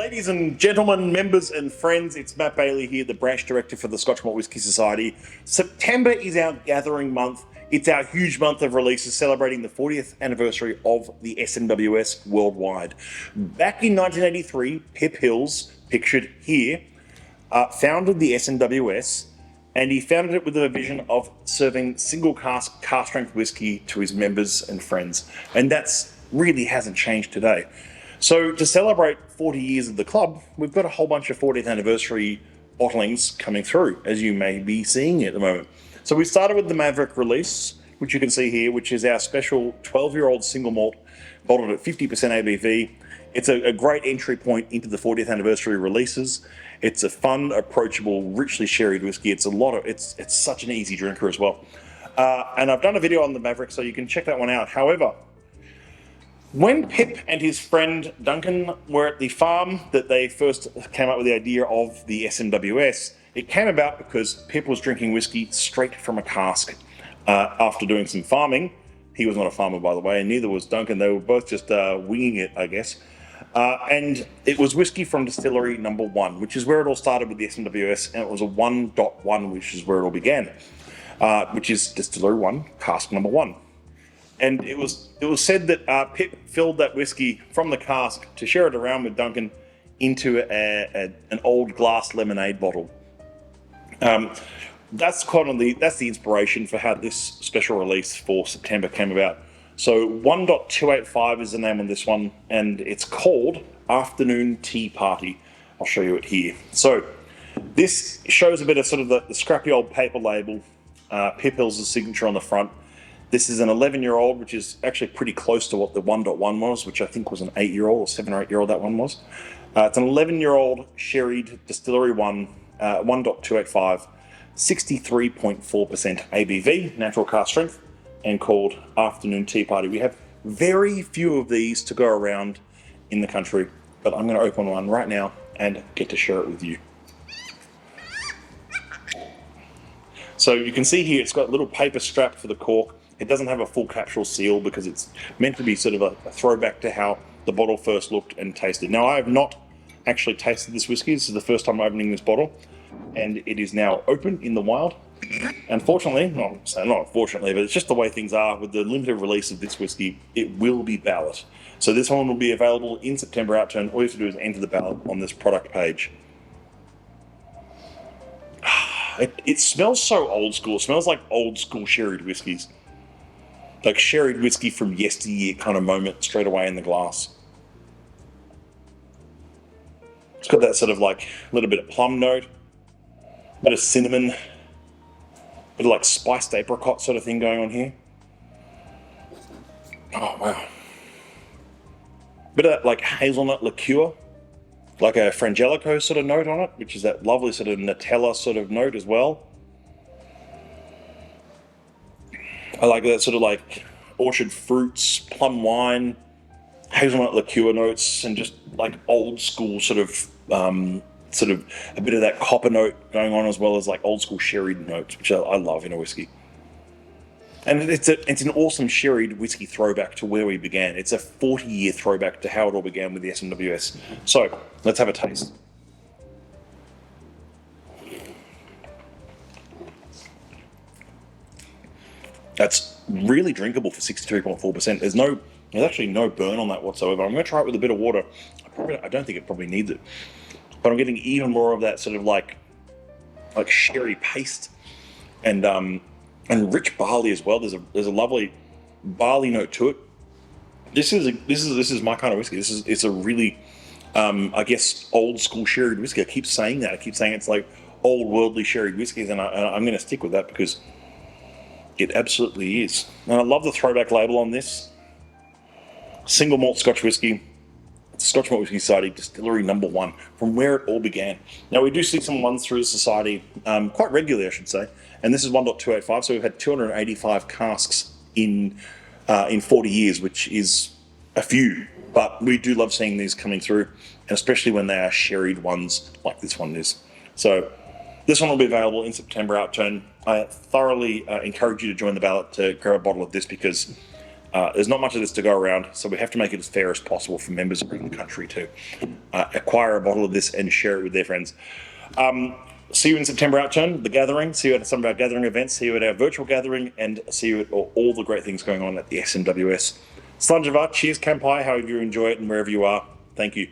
Ladies and gentlemen, members and friends, it's Matt Bailey here, the branch director for the Scotch Malt Whisky Society. September is our gathering month. It's our huge month of releases celebrating the 40th anniversary of the SMWS worldwide. Back in 1983, Pip Hills, pictured here, founded the SMWS, and he founded it with a vision of serving single cask strength whiskey to his members and friends. And that's really hasn't changed today. So to celebrate 40 years of the club, we've got a whole bunch of 40th anniversary bottlings coming through, as you may be seeing at the moment. So we started with the Maverick release, which you can see here, which is our special 12-year-old single malt bottled at 50% ABV. It's a great entry point into the 40th anniversary releases. It's a fun, approachable, richly sherried whiskey. It's such an easy drinker as well. And I've done a video on the Maverick, so you can check that one out. However, when Pip and his friend Duncan were at the farm that they first came up with the idea of the SMWS, it came about because Pip was drinking whiskey straight from a cask after doing some farming. He was not a farmer, by the way, and neither was Duncan. They were both just winging it, I guess. And it was whiskey from distillery number 1, which is where it all started with the SMWS, and it was a 1.1, which is where it all began, which is distillery 1, cask number 1. And it was said that Pip filled that whiskey from the cask to share it around with Duncan into an old glass lemonade bottle. That's the inspiration for how this special release for September came about. So 1.285 is the name on this one, and it's called Afternoon Tea Party. I'll show you it here. So this shows a bit of sort of the scrappy old paper label, Pip Hills' signature on the front. This is an 11-year-old, which is actually pretty close to what the 1.1 was, which I think was an 8-year-old or 7 or 8-year-old that one was. It's an 11-year-old sherried distillery 1, 1.285, 63.4% ABV, natural cask strength, and called Afternoon Tea Party. We have very few of these to go around in the country, but I'm going to open one right now and get to share it with you. So you can see here it's got a little paper strap for the cork. It doesn't have a full capsule seal because it's meant to be sort of a throwback to how the bottle first looked and tasted. Now, I have not actually tasted this whiskey. This is the first time opening this bottle, and it is now open in the wild. Unfortunately, not unfortunately, but it's just the way things are with the limited release of this whiskey, it will be ballot. So this one will be available in September Outturn. All you have to do is enter the ballot on this product page. It smells so old school. It smells like old school sherried whiskies. Like sherried whiskey from yesteryear kind of moment straight away in the glass. It's got that sort of like little bit of plum note, bit of cinnamon, bit of like spiced apricot sort of thing going on here. Oh wow. Bit of that like hazelnut liqueur, like a Frangelico sort of note on it, which is that lovely sort of Nutella sort of note as well. I like that sort of like orchard fruits, plum wine, hazelnut liqueur notes, and just like old school sort of a bit of that copper note going on, as well as like old school sherried notes, which I love in a whiskey. And it's an awesome sherried whiskey throwback to where we began. It's a 40-year throwback to how it all began with the SMWS. So let's have a taste. That's really drinkable for 63.4%. There's actually no burn on that whatsoever. I'm going to try it with a bit of water. I don't think it probably needs it, but I'm getting even more of that sort of like sherry paste and rich barley as well. There's a lovely barley note to it. This is my kind of whiskey. It's a really I guess old school sherried whiskey. I keep saying that. I keep saying it's like old worldly sherried whiskeys, and I'm going to stick with that because it absolutely is. And I love the throwback label on this. Single malt Scotch whiskey, Scotch Malt Whisky Society, distillery number 1, from where it all began. Now we do see some ones through the society quite regularly, I should say. And this is 1.285, so we've had 285 casks in 40 years, which is a few. But we do love seeing these coming through, and especially when they are sherried ones like this one is. So this one will be available in September Outturn. I thoroughly encourage you to join the ballot to grab a bottle of this because There's not much of this to go around, so we have to make it as fair as possible for members around the country to acquire a bottle of this and share it with their friends. See you in September Outturn, the Gathering. See you at some of our gathering events. See you at our virtual gathering, and see you at all the great things going on at the SMWS. Slunjava, cheers, kampai, however you enjoy it and wherever you are. Thank you.